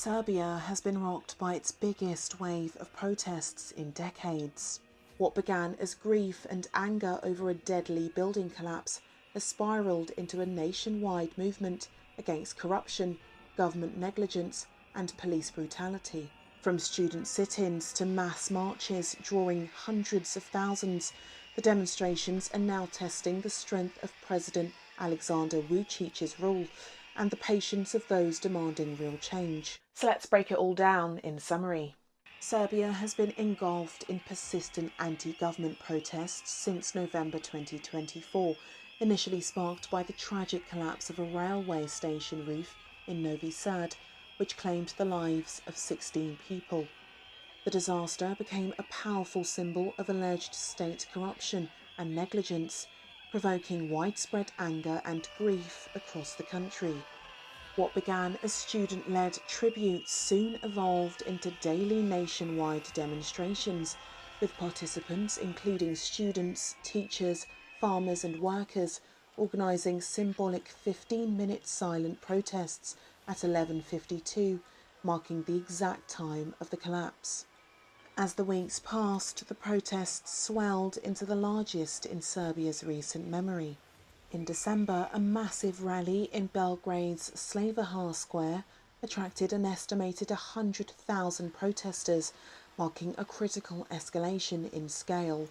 Serbia has been rocked by its biggest wave of protests in decades. What began as grief and anger over a deadly building collapse has spiralled into a nationwide movement against corruption, government negligence and police brutality. From student sit-ins to mass marches drawing hundreds of thousands, the demonstrations are now testing the strength of President Alexander Vucic's rule and the patience of those demanding real change. So let's break it all down in summary. Serbia has been engulfed in persistent anti-government protests since November 2024, initially sparked by the tragic collapse of a railway station roof in Novi Sad, which claimed the lives of 16 people. The disaster became a powerful symbol of alleged state corruption and negligence, provoking widespread anger and grief across the country. What began as student-led tributes soon evolved into daily nationwide demonstrations, with participants including students, teachers, farmers and workers organising symbolic 15-minute silent protests at 11:52, marking the exact time of the collapse. As the weeks passed, the protests swelled into the largest in Serbia's recent memory. In December, a massive rally in Belgrade's Slaviha Square attracted an estimated 100,000 protesters, marking a critical escalation in scale.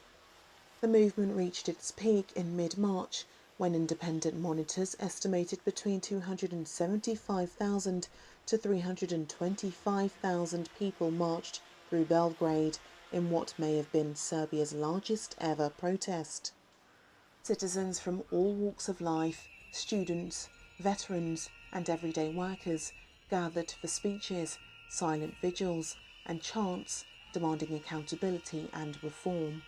The movement reached its peak in mid-March, when independent monitors estimated between 275,000 to 325,000 people marched through Belgrade in what may have been Serbia's largest ever protest. Citizens from all walks of life, students, veterans and everyday workers gathered for speeches, silent vigils and chants demanding accountability and reform.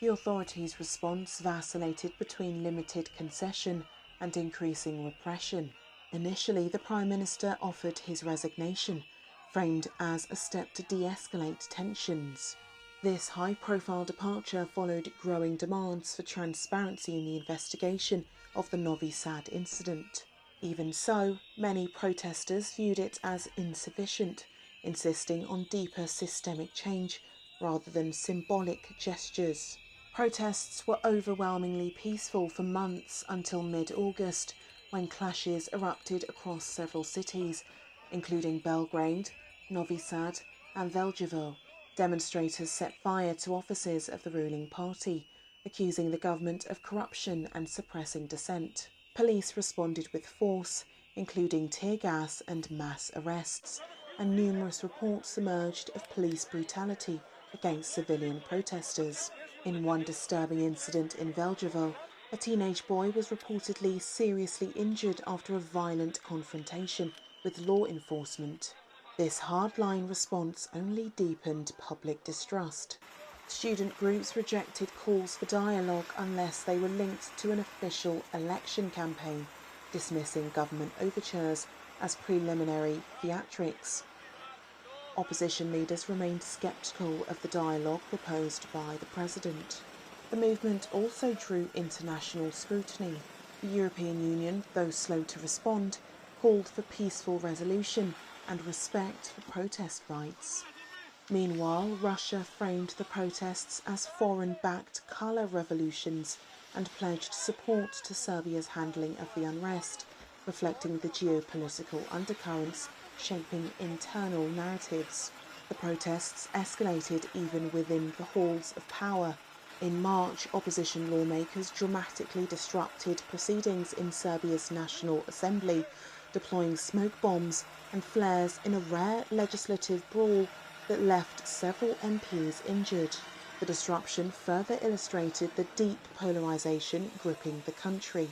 The authorities' response vacillated between limited concession and increasing repression. Initially, the Prime Minister offered his resignation, framed as a step to de-escalate tensions. This high-profile departure followed growing demands for transparency in the investigation of the Novi Sad incident. Even so, many protesters viewed it as insufficient, insisting on deeper systemic change rather than symbolic gestures. Protests were overwhelmingly peaceful for months until mid-August, when clashes erupted across several cities, including Belgrade, Novi Sad and Veljevo. Demonstrators set fire to offices of the ruling party, accusing the government of corruption and suppressing dissent. Police responded with force, including tear gas and mass arrests, and numerous reports emerged of police brutality against civilian protesters. In one disturbing incident in Veljevo, a teenage boy was reportedly seriously injured after a violent confrontation with law enforcement. This hardline response only deepened public distrust. Student groups rejected calls for dialogue unless they were linked to an official election campaign, dismissing government overtures as preliminary theatrics. Opposition leaders remained sceptical of the dialogue proposed by the president. The movement also drew international scrutiny. The European Union, though slow to respond, called for peaceful resolution and respect for protest rights. Meanwhile, Russia framed the protests as foreign-backed colour revolutions and pledged support to Serbia's handling of the unrest, reflecting the geopolitical undercurrents shaping internal narratives. The protests escalated even within the halls of power. In March, opposition lawmakers dramatically disrupted proceedings in Serbia's National Assembly, deploying smoke bombs and flares in a rare legislative brawl that left several MPs injured. The disruption further illustrated the deep polarisation gripping the country.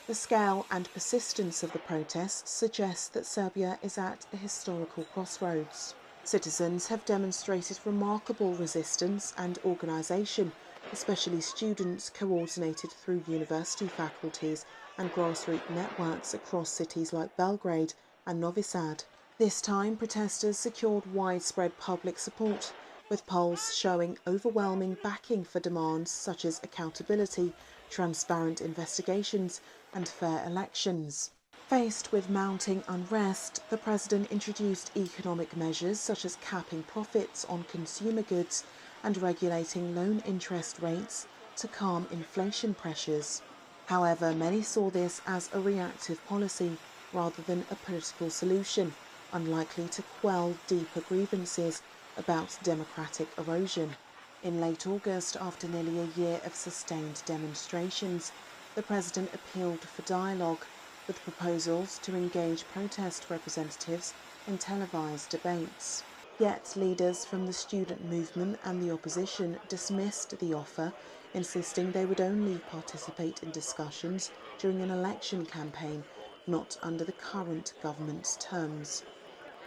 The scale and persistence of the protests suggests that Serbia is at a historical crossroads. Citizens have demonstrated remarkable resistance and organisation, especially students coordinated through university faculties and grassroots networks across cities like Belgrade and Novi Sad. This time, protesters secured widespread public support, with polls showing overwhelming backing for demands such as accountability, transparent investigations and fair elections. Faced with mounting unrest, the president introduced economic measures such as capping profits on consumer goods and regulating loan interest rates to calm inflation pressures. However, many saw this as a reactive policy rather than a political solution, unlikely to quell deeper grievances about democratic erosion. In late August, after nearly a year of sustained demonstrations, the president appealed for dialogue, with proposals to engage protest representatives in televised debates. Yet leaders from the student movement and the opposition dismissed the offer, insisting they would only participate in discussions during an election campaign, not under the current government's terms.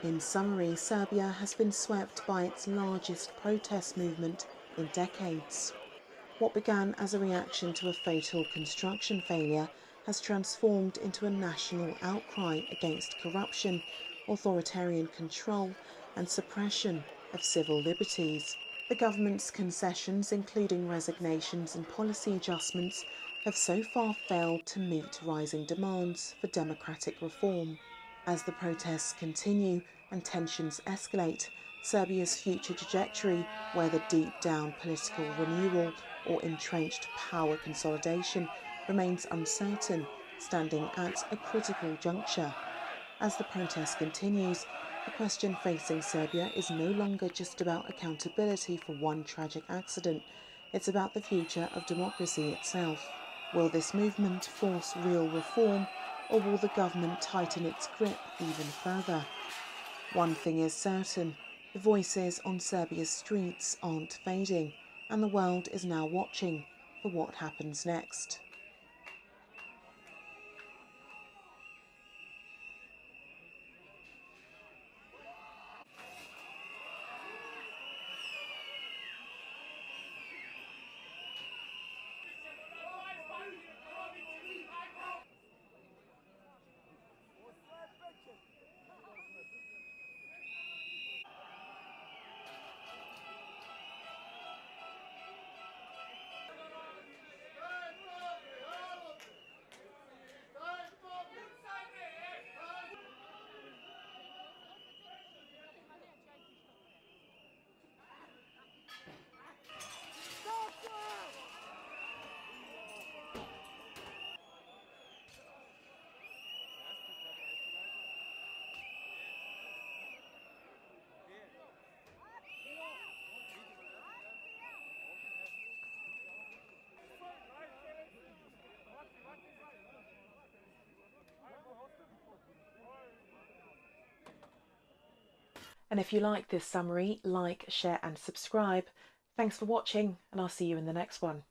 In summary, Serbia has been swept by its largest protest movement in decades. What began as a reaction to a fatal construction failure has transformed into a national outcry against corruption, authoritarian control and suppression of civil liberties. The government's concessions, including resignations and policy adjustments, have so far failed to meet rising demands for democratic reform. As the protests continue and tensions escalate, Serbia's future trajectory, whether deep-down political renewal or entrenched power consolidation, remains uncertain, standing at a critical juncture. As the protest continues, the question facing Serbia is no longer just about accountability for one tragic accident, it's about the future of democracy itself. Will this movement force real reform, or will the government tighten its grip even further? One thing is certain, the voices on Serbia's streets aren't fading, and the world is now watching for what happens next. And if you like this summary, like, share and subscribe. Thanks for watching, and I'll see you in the next one.